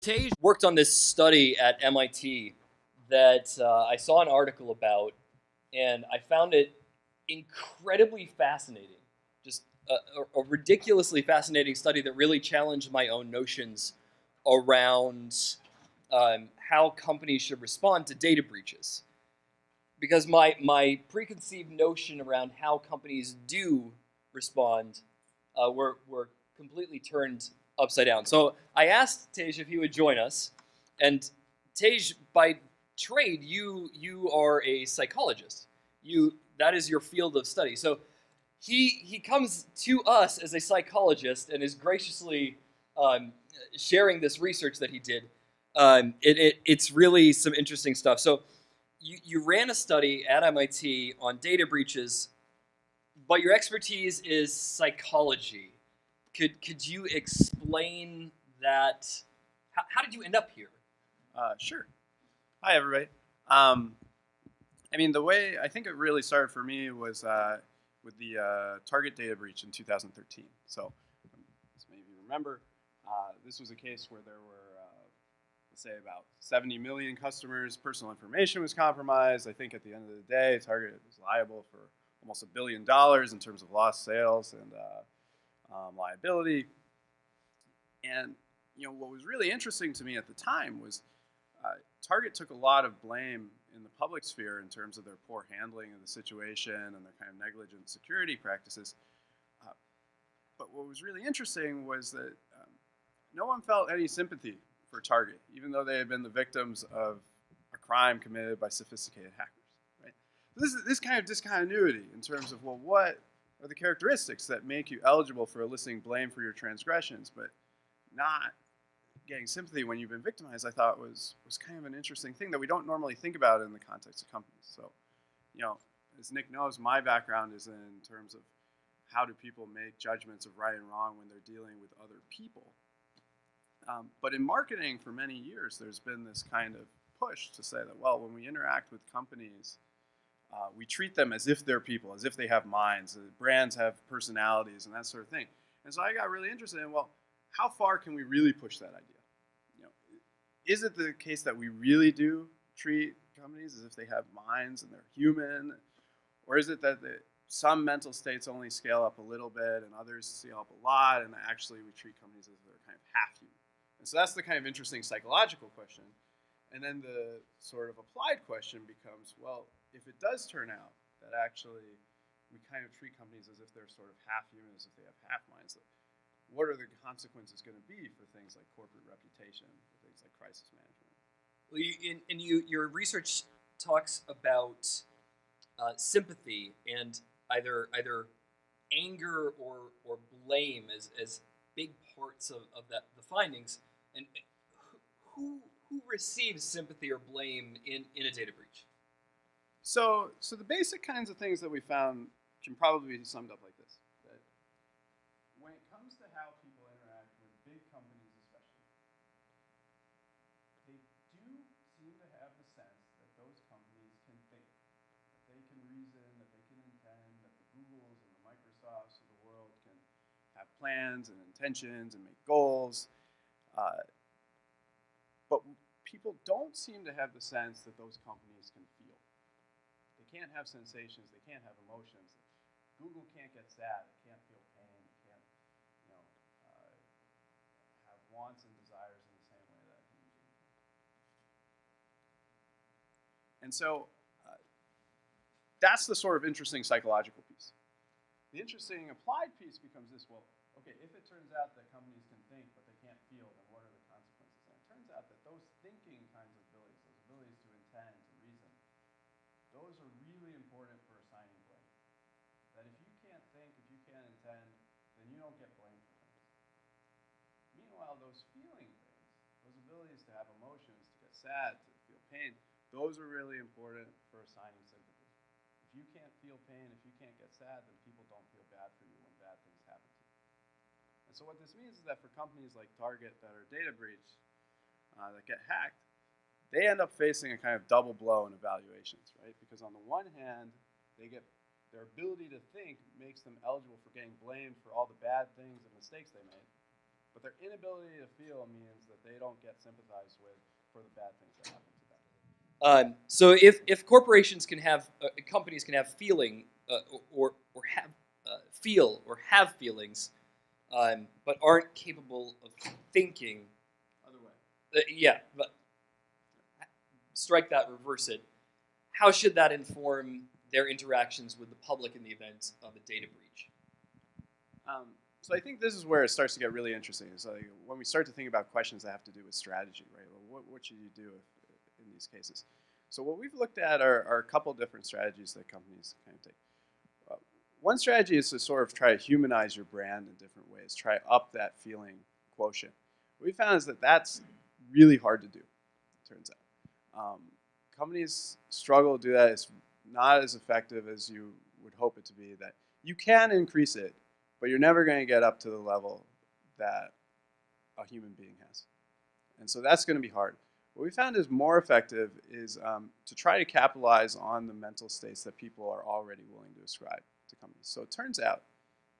Tage worked on this study at MIT that I saw an article about, and I found it incredibly fascinating. Just a ridiculously fascinating study that really challenged my own notions around how companies should respond to data breaches. Because my preconceived notion around how companies do respond were completely turned upside down. So I asked Tage if he would join us, and Tage, by trade, you are a psychologist. That is your field of study. So he comes to us as a psychologist and is graciously um, sharing this research that he did. It's really some interesting stuff. So you ran a study at MIT on data breaches, but your expertise is psychology. Could you explain that? How did you end up here? Sure. Hi, everybody. The way I think it really started for me was with the Target data breach in 2013. So, as many of you remember, this was a case where there were, let's say, about 70 million customers' personal information was compromised. I think at the end of the day, Target was liable for almost $1 billion in terms of lost sales and liability. And what was really interesting to me at the time was Target took a lot of blame in the public sphere in terms of their poor handling of the situation and their kind of negligent security practices. But what was really interesting was that no one felt any sympathy for Target, even though they had been the victims of a crime committed by sophisticated hackers. Right? This kind of discontinuity in terms of, well, what are the characteristics that make you eligible for eliciting blame for your transgressions, but not getting sympathy when you've been victimized, I thought was kind of an interesting thing that we don't normally think about in the context of companies. So, as Nick knows, my background is in terms of how do people make judgments of right and wrong when they're dealing with other people. But in marketing for many years, there's been this kind of push to say that, well, when we interact with companies, we treat them as if they're people, as if they have minds, brands have personalities and that sort of thing. And so I got really interested in, well, how far can we really push that idea? Is it the case that we really do treat companies as if they have minds and they're human? Or is it that some mental states only scale up a little bit and others scale up a lot, and actually we treat companies as if they're kind of half human? And so that's the kind of interesting psychological question. And then the sort of applied question becomes, well, if it does turn out that actually we kind of treat companies as if they're sort of half human, as if they have half minds, what are the consequences going to be for things like corporate reputation, for things like crisis management? Well, your research talks about sympathy and either anger or blame as big parts of the findings. And who receives sympathy or blame in a data breach? So the basic kinds of things that we found can probably be summed up like this. That when it comes to how people interact with big companies especially, they do seem to have the sense that those companies can think, that they can reason, that they can intend, that the Googles and the Microsofts of the world can have plans and intentions and make goals. But people don't seem to have the sense that those companies can feel. They can't have sensations. They can't have emotions. Google can't get sad. It can't feel pain. It can't, have wants and desires in the same way that a human being can. And so that's the sort of interesting psychological piece. The interesting applied piece becomes this, well, okay, if it turns out that companies can think but they can't feel, then what are the consequences? And it turns out that those thinking kinds of abilities, those abilities to intend, to reason, those are really important for assigning blame. That if you can't think, if you can't intend, then you don't get blamed for things. Meanwhile, those feeling things, those abilities to have emotions, to get sad, to feel pain, those are really important for assigning sympathy. If you can't feel pain, if you can't get sad, then people don't feel bad for you when bad things happen to you. And so what this means is that for companies like Target that are data breached, that get hacked, they end up facing a kind of double blow in evaluations, right? Because on the one hand, their ability to think makes them eligible for getting blamed for all the bad things and mistakes they made. But their inability to feel means that they don't get sympathized with for the bad things that happen to them. So if corporations can have companies can have feeling or have feel or have feelings, but aren't capable of thinking. Other way. Yeah, but strike that, reverse it. How should that inform their interactions with the public in the event of a data breach? So I think this is where it starts to get really interesting. It's like when we start to think about questions that have to do with strategy, right? Well, what should you do in these cases? So what we've looked at are a couple different strategies that companies kind of take. One strategy is to sort of try to humanize your brand in different ways, try up that feeling quotient. What we found is that that's really hard to do, it turns out. Companies struggle to do that. It's not as effective as you would hope it to be. That you can increase it, but you're never going to get up to the level that a human being has. And so that's going to be hard. What we found is more effective is to try to capitalize on the mental states that people are already willing to ascribe to companies. So it turns out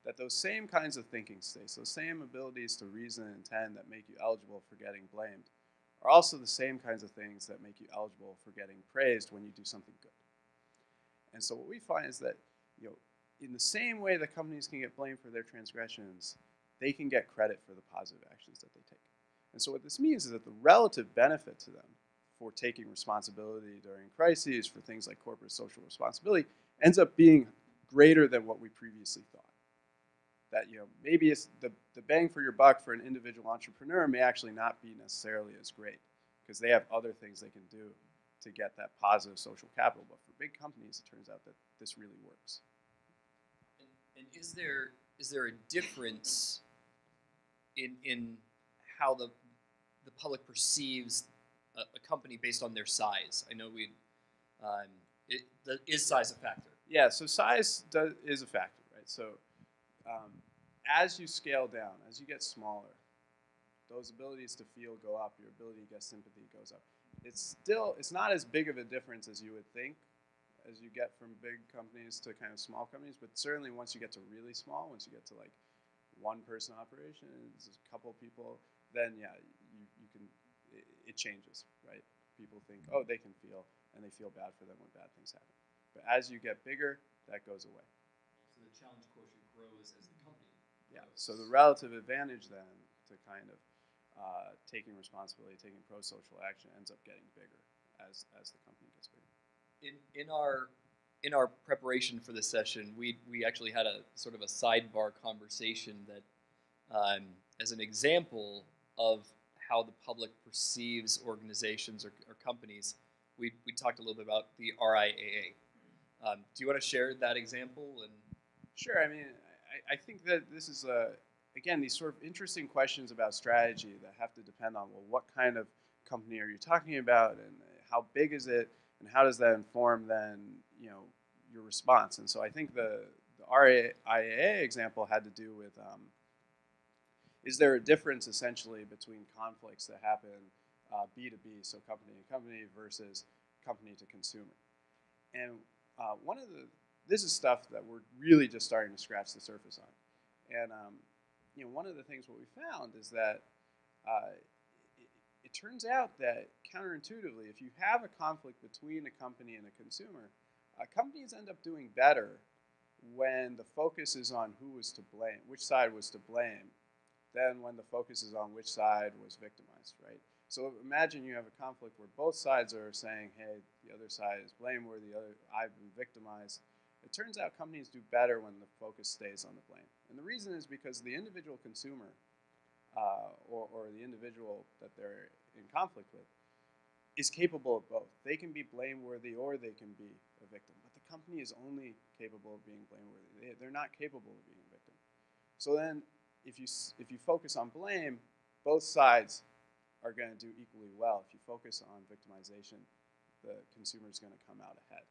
that those same kinds of thinking states, those same abilities to reason and intend that make you eligible for getting blamed, are also the same kinds of things that make you eligible for getting praised when you do something good. And so what we find is that, in the same way that companies can get blamed for their transgressions, they can get credit for the positive actions that they take. And so what this means is that the relative benefit to them for taking responsibility during crises, for things like corporate social responsibility, ends up being greater than what we previously thought. That maybe it's the bang for your buck for an individual entrepreneur may actually not be necessarily as great because they have other things they can do to get that positive social capital. But for big companies, it turns out that this really works. And is there a difference in how the public perceives a company based on their size? I know is size a factor? Yeah, so size is a factor, right? So as you scale down, as you get smaller, those abilities to feel go up, your ability to get sympathy goes up. It's not as big of a difference as you would think as you get from big companies to kind of small companies, but certainly once you get to really small, once you get to like one-person operations, a couple people, then yeah, you can, it changes, right? People think, oh, they can feel, and they feel bad for them when bad things happen. But as you get bigger, that goes away. So the challenge quotient grows as the company grows. Yeah, so the relative advantage then to kind of taking responsibility, taking pro-social action ends up getting bigger as the company gets bigger. In our preparation for this session, we actually had a sort of a sidebar conversation that, as an example of how the public perceives organizations or companies, we talked a little bit about the RIAA. Do you want to share that example? And sure. I mean, I think that this is again, these sort of interesting questions about strategy that have to depend on, well, what kind of company are you talking about, and how big is it, and how does that inform then, your response? And so I think the RIAA example had to do with, is there a difference essentially between conflicts that happen B2B, so company to company versus company to consumer? And this is stuff that we're really just starting to scratch the surface on. And one of the things what we found is that it turns out that counterintuitively, if you have a conflict between a company and a consumer, companies end up doing better when the focus is on who was to blame, which side was to blame, than when the focus is on which side was victimized, right? So imagine you have a conflict where both sides are saying, hey, the other side is blameworthy, I've been victimized. It turns out companies do better when the focus stays on the blame. And the reason is because the individual consumer or the individual that they're in conflict with is capable of both. They can be blameworthy or they can be a victim. But the company is only capable of being blameworthy. They're not capable of being a victim. So then if you focus on blame, both sides are going to do equally well. If you focus on victimization, the consumer is going to come out ahead.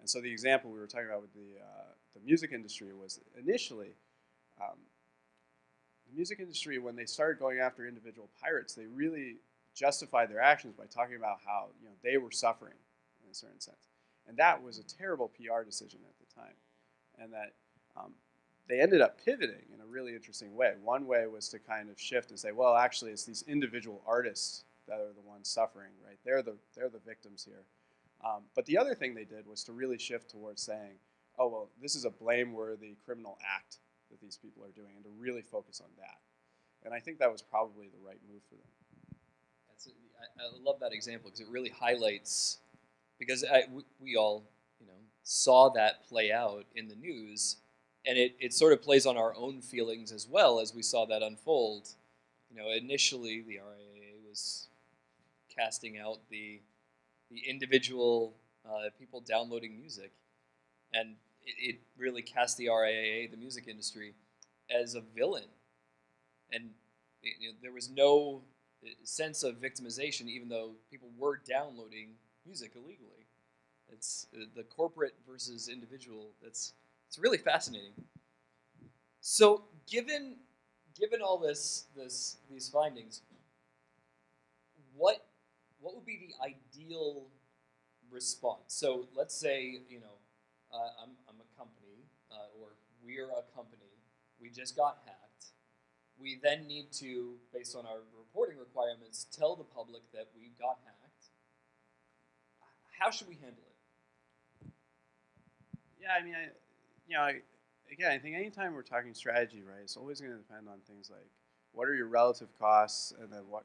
And so the example we were talking about with the music industry was initially, the music industry, when they started going after individual pirates, they really justified their actions by talking about how they were suffering in a certain sense. And that was a terrible PR decision at the time. And that they ended up pivoting in a really interesting way. One way was to kind of shift and say, well, actually, it's these individual artists that are the ones suffering, right? They're the victims here. But the other thing they did was to really shift towards saying, oh, well, this is a blameworthy criminal act that these people are doing, and to really focus on that. And I think that was probably the right move for them. I love that example because it really highlights, because we all, saw that play out in the news, and it sort of plays on our own feelings as well as we saw that unfold. Initially the RIAA was casting out the individual people downloading music, and it really cast the RIAA, the music industry, as a villain, and there was no sense of victimization, even though people were downloading music illegally. It's the corporate versus individual. It's really fascinating. So, given all these findings, what would be the ideal response? So, let's say I'm a company, or we're a company. We just got hacked. We then need to, based on our reporting requirements, tell the public that we got hacked. How should we handle it? Yeah, I mean, I think anytime we're talking strategy, right, it's always going to depend on things like what are your relative costs, and then what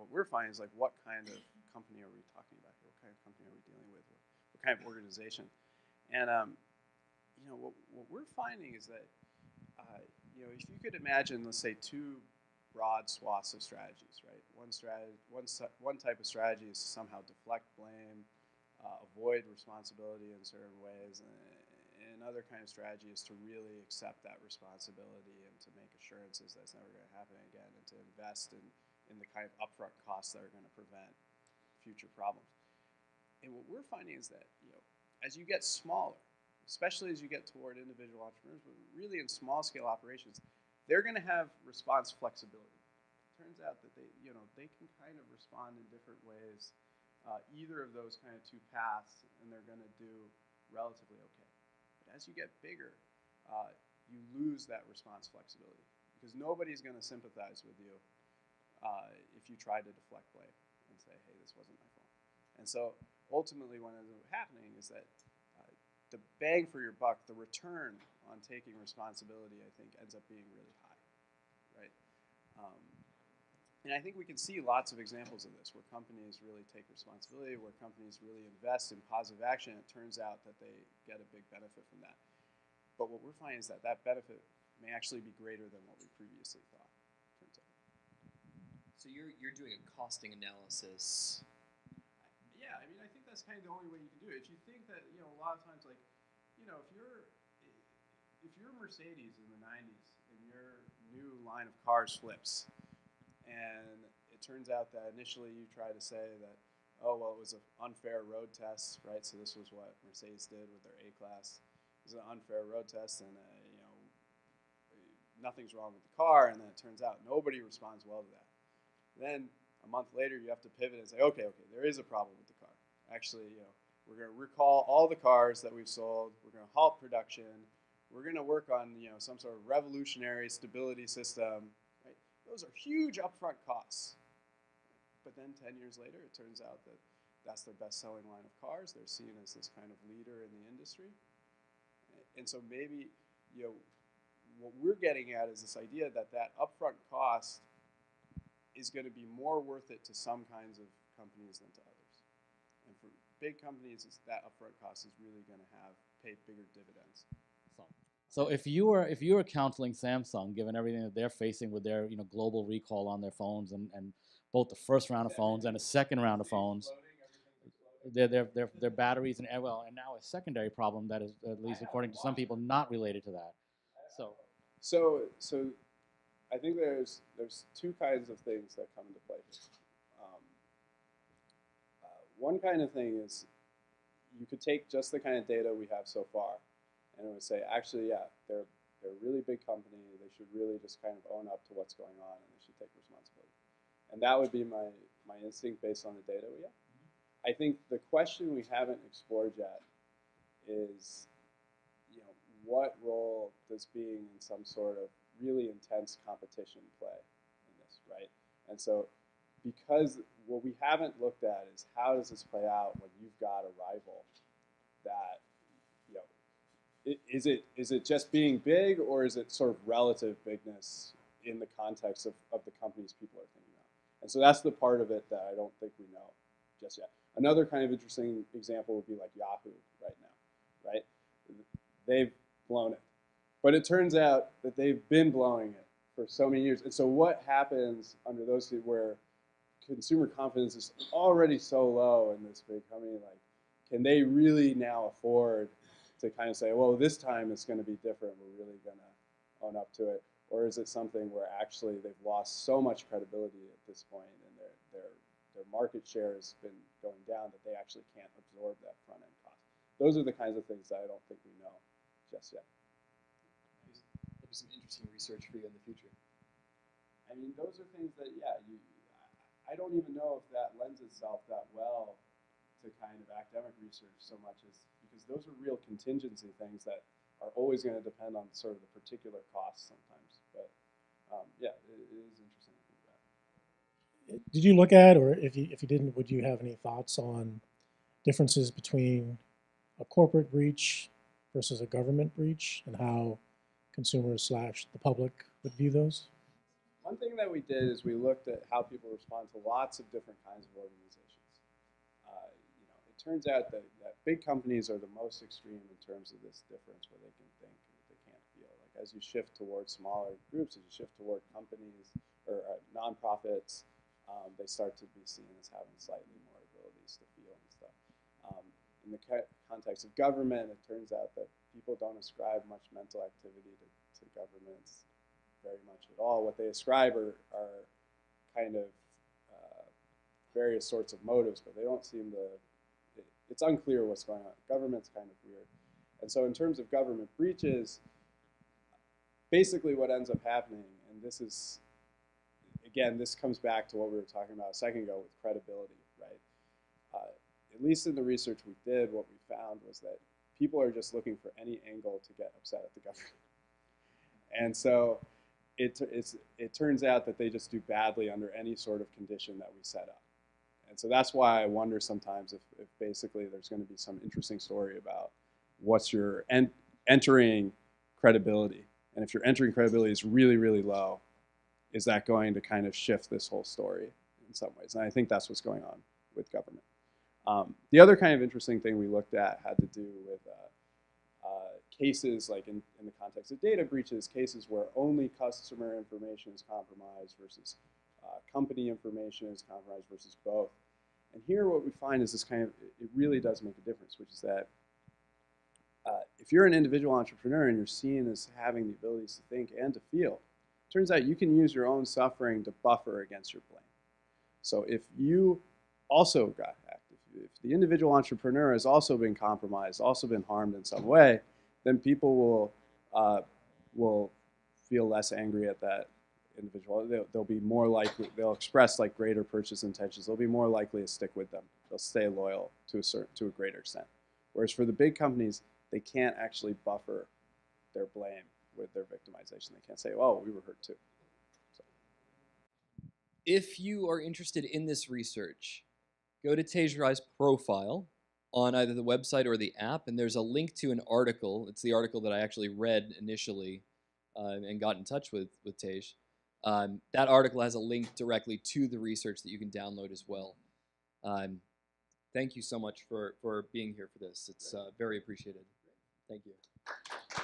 we're finding is like what kind of company are we talking about here? What kind of company are we dealing with? What kind of organization? And what we're finding is that if you could imagine, let's say, two broad swaths of strategies, right? One type of strategy is to somehow deflect blame, avoid responsibility in certain ways, and another kind of strategy is to really accept that responsibility and to make assurances that it's never going to happen again, and to invest in the kind of upfront costs that are going to prevent future problems. And what we're finding is that as you get smaller, especially as you get toward individual entrepreneurs, but really in small-scale operations, they're going to have response flexibility. It turns out that they can kind of respond in different ways, either of those kind of two paths, and they're going to do relatively okay. But as you get bigger, you lose that response flexibility, because nobody's going to sympathize with you if you try to deflect blame and say, hey, this wasn't my fault. And so ultimately what ends up happening is that the bang for your buck, the return on taking responsibility, I think, ends up being really high, right? And I think we can see lots of examples of this, where companies really take responsibility, where companies really invest in positive action. It turns out that they get a big benefit from that. But what we're finding is that benefit may actually be greater than what we previously thought, turns out. So you're doing a costing analysis. Yeah, I mean, I think that's kind of the only way you can do it. If you think that, a lot of times, like, if you're Mercedes in the 90s and your new line of cars flips, and it turns out that initially you try to say that, oh, well, it was an unfair road test, right? So this was what Mercedes did with their A-Class. It was an unfair road test, and nothing's wrong with the car, and then it turns out nobody responds well to that. Then a month later, you have to pivot and say, okay, there is a problem with the car. Actually, we're going to recall all the cars that we've sold. We're going to halt production. We're going to work on, some sort of revolutionary stability system. Right? Those are huge upfront costs. But then 10 years later, it turns out that that's their best-selling line of cars. They're seen as this kind of leader in the industry. And so maybe, what we're getting at is this idea that upfront cost is going to be more worth it to some kinds of companies than to others. And for big companies, that upfront cost is really going to pay bigger dividends. So if you were counseling Samsung, given everything that they're facing with their global recall on their phones, and both the first round of phones and the second round of phones, their batteries and now a secondary problem that is, at least according to some people, not related to that. So I think there's two kinds of things that come into play here. One kind of thing is you could take just the kind of data we have so far, and it would say, actually, yeah, they're a really big company. They should really just kind of own up to what's going on, and they should take responsibility. And that would be my instinct based on the data we have. I think the question we haven't explored yet is, what role does being in some sort of really intense competition play in this, right? And so because what we haven't looked at is how does this play out when you've got a rival that, you know, is it just being big, or is it sort of relative bigness in the context of the companies people are thinking about? And so that's the part of it that I don't think we know just yet. Another kind of interesting example would be like Yahoo right now, right? They've blown it. But it turns out that they've been blowing it for so many years. And so what happens under those two where consumer confidence is already so low in this big company, like, can they really now afford to kind of say, well, this time it's going to be different, we're really going to own up to it? Or is it something where actually they've lost so much credibility at this point and their market share has been going down that they actually can't absorb that front end cost? Those are the kinds of things that I don't think we know just yet. That'll be some interesting research for you in the future. I mean, those are things that, yeah, I don't even know if that lends itself that well to kind of academic research so much as, because those are real contingency things that are always going to depend on sort of the particular costs sometimes. But yeah, it is interesting to think about. Did you look at, or if you didn't, would you have any thoughts on differences between a corporate breach versus a government breach, and how consumers / the public would view those? One thing that we did is we looked at how people respond to lots of different kinds of organizations. You know, it turns out that big companies are the most extreme in terms of this difference where they can think and they can't feel. Like as you shift towards smaller groups, as you shift toward companies or nonprofits, they start to be seen as having slightly more abilities to feel and stuff. In the context of government, it turns out that people don't ascribe much mental activity to governments very much at all. What they ascribe are kind of various sorts of motives, but they don't seem to, it's unclear what's going on. Government's kind of weird. And so in terms of government breaches, basically what ends up happening, and this is, again, this comes back to what we were talking about a second ago with credibility, right? At least in the research we did, what we found was that people are just looking for any angle to get upset at the government. And so it turns out that they just do badly under any sort of condition that we set up. And so that's why I wonder sometimes if basically there's going to be some interesting story about what's your entering credibility. And if your entering credibility is really, really low, is that going to kind of shift this whole story in some ways? And I think that's what's going on with government. The other kind of interesting thing we looked at had to do with cases like in the context of data breaches, cases where only customer information is compromised versus company information is compromised versus both. And here what we find is this kind of, it really does make a difference, which is that if you're an individual entrepreneur and you're seen as having the abilities to think and to feel, it turns out you can use your own suffering to buffer against your blame. So if you also got hacked, if the individual entrepreneur has also been compromised, also been harmed in some way, then people will feel less angry at that individual. They'll be more likely, they'll express like greater purchase intentions. They'll be more likely to stick with them. They'll stay loyal to a greater extent. Whereas for the big companies, they can't actually buffer their blame with their victimization. They can't say, oh, we were hurt too. So. If you are interested in this research, go to Tage Rai's profile on either the website or the app, and there's a link to an article. It's the article that I actually read initially and got in touch with Tage. That article has a link directly to the research that you can download as well. Thank you so much for being here for this. It's very appreciated. Thank you.